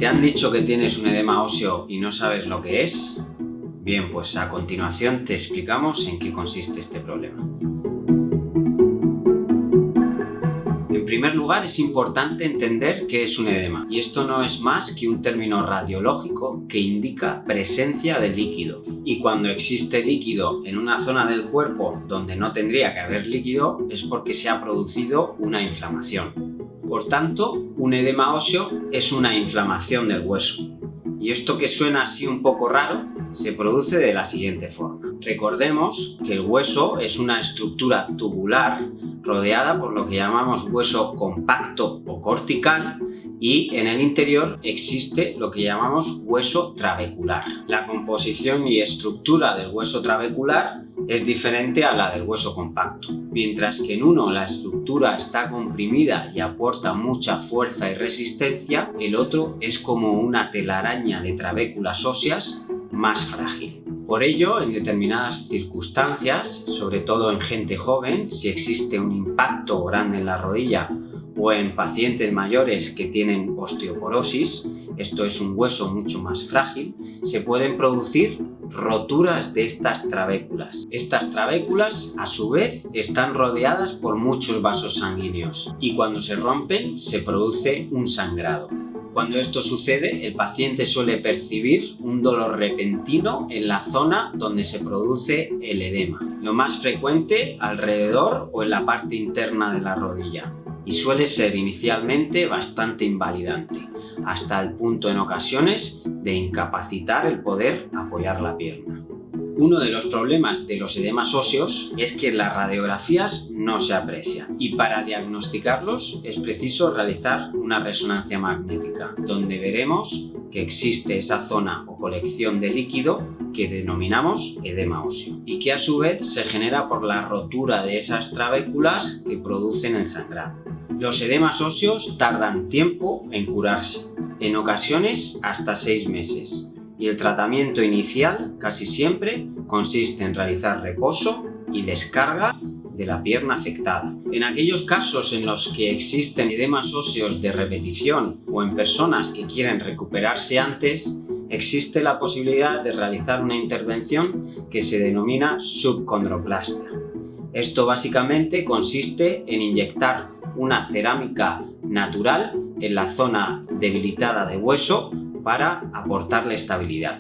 ¿Te han dicho que tienes un edema óseo y no sabes lo que es? Bien, pues a continuación te explicamos en qué consiste este problema. En primer lugar, es importante entender qué es un edema, y esto no es más que un término radiológico que indica presencia de líquido. Y cuando existe líquido en una zona del cuerpo donde no tendría que haber líquido, es porque se ha producido una inflamación. Por tanto, un edema óseo es una inflamación del hueso. Y esto que suena así un poco raro, se produce de la siguiente forma. Recordemos que el hueso es una estructura tubular rodeada por lo que llamamos hueso compacto o cortical, y en el interior existe lo que llamamos hueso trabecular. La composición y estructura del hueso trabecular es diferente a la del hueso compacto. Mientras que en uno la estructura está comprimida y aporta mucha fuerza y resistencia, el otro es como una telaraña de trabéculas óseas más frágil. Por ello, en determinadas circunstancias, sobre todo en gente joven, si existe un impacto grande en la rodilla o en pacientes mayores que tienen osteoporosis, esto es un hueso mucho más frágil, se pueden producir roturas de estas trabéculas. Estas trabéculas, a su vez, están rodeadas por muchos vasos sanguíneos y cuando se rompen se produce un sangrado. Cuando esto sucede, el paciente suele percibir un dolor repentino en la zona donde se produce el edema, lo más frecuente alrededor o en la parte interna de la rodilla, y suele ser inicialmente bastante invalidante, hasta el punto en ocasiones de incapacitar el poder apoyar la pierna. Uno de los problemas de los edemas óseos es que las radiografías no se aprecian, y para diagnosticarlos es preciso realizar una resonancia magnética, donde veremos que existe esa zona o colección de líquido que denominamos edema óseo, y que a su vez se genera por la rotura de esas trabéculas que producen el sangrado. Los edemas óseos tardan tiempo en curarse, en ocasiones hasta 6 meses. Y el tratamiento inicial casi siempre consiste en realizar reposo y descarga de la pierna afectada. En aquellos casos en los que existen edemas óseos de repetición o en personas que quieren recuperarse antes, existe la posibilidad de realizar una intervención que se denomina subcondroplastia. Esto básicamente consiste en inyectar una cerámica natural en la zona debilitada de hueso para aportarle estabilidad.